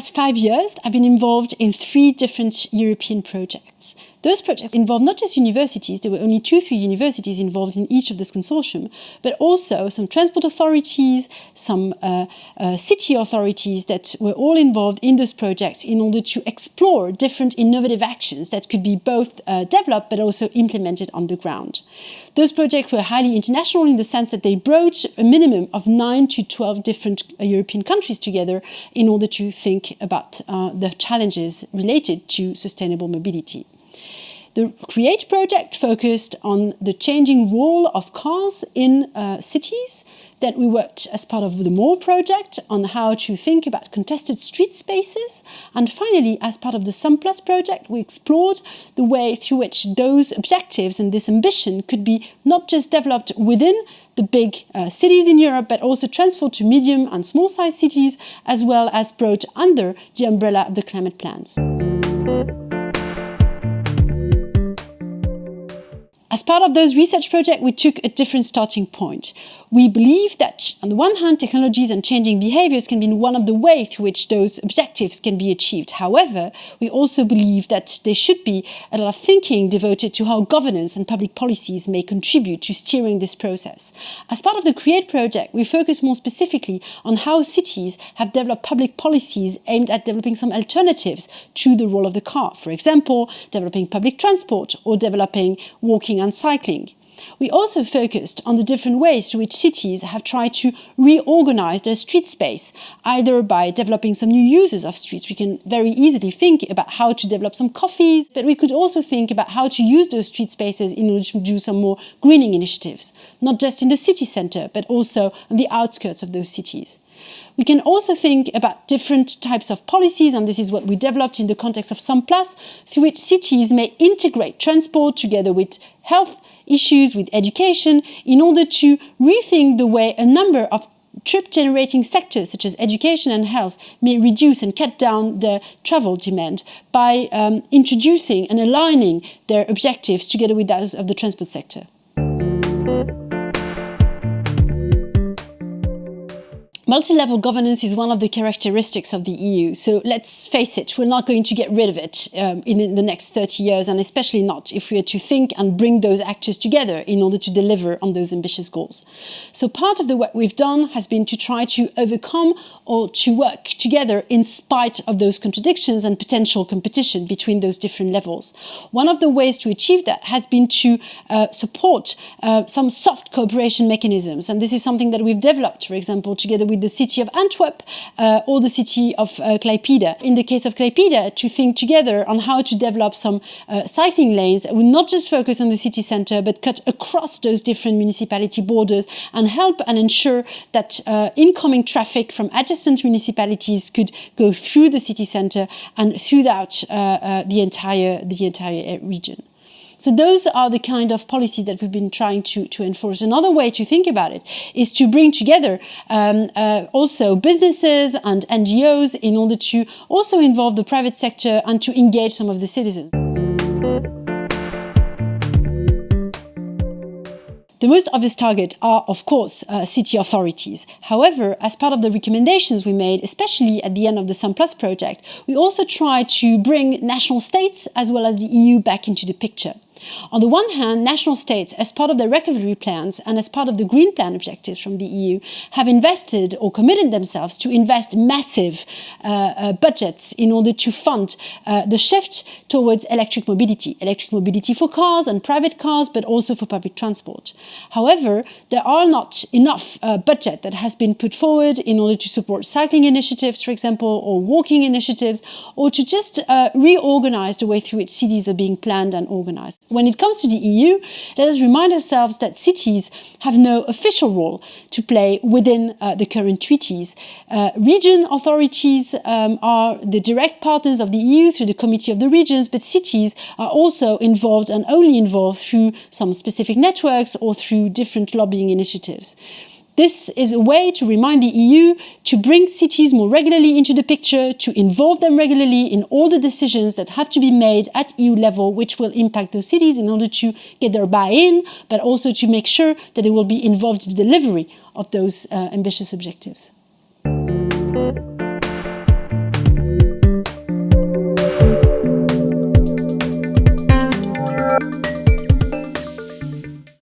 past 5 years, I've been involved in 3 different European projects. Those projects involved not just universities, there were only 2-3 universities involved in each of this consortium, but also some transport authorities, some city authorities that were all involved in those projects in order to explore different innovative actions that could be both developed but also implemented on the ground. Those projects were highly international in the sense that they brought a minimum of 9 to 12 different European countries together in order to think about the challenges related to sustainable mobility. The CREATE project focused on the changing role of cars in cities. Then we worked as part of the MORE project on how to think about contested street spaces. And finally, as part of the SUMP-PLUS project, we explored the way through which those objectives and this ambition could be not just developed within the big cities in Europe, but also transferred to medium and small-sized cities, as well as brought under the umbrella of the climate plans. As part of those research projects, we took a different starting point. We believe that, on the one hand, technologies and changing behaviors can be one of the ways through which those objectives can be achieved. However, we also believe that there should be a lot of thinking devoted to how governance and public policies may contribute to steering this process. As part of the CREATE project, we focus more specifically on how cities have developed public policies aimed at developing some alternatives to the role of the car. For example, developing public transport or developing walking and cycling. We also focused on the different ways through which cities have tried to reorganize their street space, either by developing some new uses of streets. We can very easily think about how to develop some coffees, but we could also think about how to use those street spaces in order to do some more greening initiatives, not just in the city center, but also on the outskirts of those cities. We can also think about different types of policies, and this is what we developed in the context of SUMP-PLUS, through which cities may integrate transport together with health issues, with education, in order to rethink the way a number of trip-generating sectors, such as education and health, may reduce and cut down their travel demand by introducing and aligning their objectives together with those of the transport sector. Multi-level governance is one of the characteristics of the EU, so let's face it, we're not going to get rid of it in the next 30 years, and especially not if we are to think and bring those actors together in order to deliver on those ambitious goals. So part of the work we've done has been to try to overcome or to work together in spite of those contradictions and potential competition between those different levels. One of the ways to achieve that has been to support some soft cooperation mechanisms, and this is something that we've developed, for example, together with the city of Antwerp or the city of Klaipėda. In the case of Klaipėda, to think together on how to develop some cycling lanes that would not just focus on the city centre, but cut across those different municipality borders and help and ensure that incoming traffic from adjacent municipalities could go through the city centre and throughout the entire region. So those are the kind of policies that we've been trying to enforce. Another way to think about it is to bring together also businesses and NGOs in order to also involve the private sector and to engage some of the citizens. The most obvious target are, of course, city authorities. However, as part of the recommendations we made, especially at the end of the SUMP-PLUS project, we also tried to bring national states as well as the EU back into the picture. On the one hand, national states, as part of their recovery plans and as part of the Green Plan objectives from the EU, have invested or committed themselves to invest massive budgets in order to fund the shift towards electric mobility for cars and private cars, but also for public transport. However, there are not enough budget that has been put forward in order to support cycling initiatives, for example, or walking initiatives, or to just reorganize the way through which cities are being planned and organized. When it comes to the EU, let us remind ourselves that cities have no official role to play within the current treaties. Region authorities are the direct partners of the EU through the Committee of the Regions, but cities are also involved and only involved through some specific networks or through different lobbying initiatives. This is a way to remind the EU to bring cities more regularly into the picture, to involve them regularly in all the decisions that have to be made at EU level, which will impact those cities in order to get their buy-in, but also to make sure that they will be involved in the delivery of those ambitious objectives.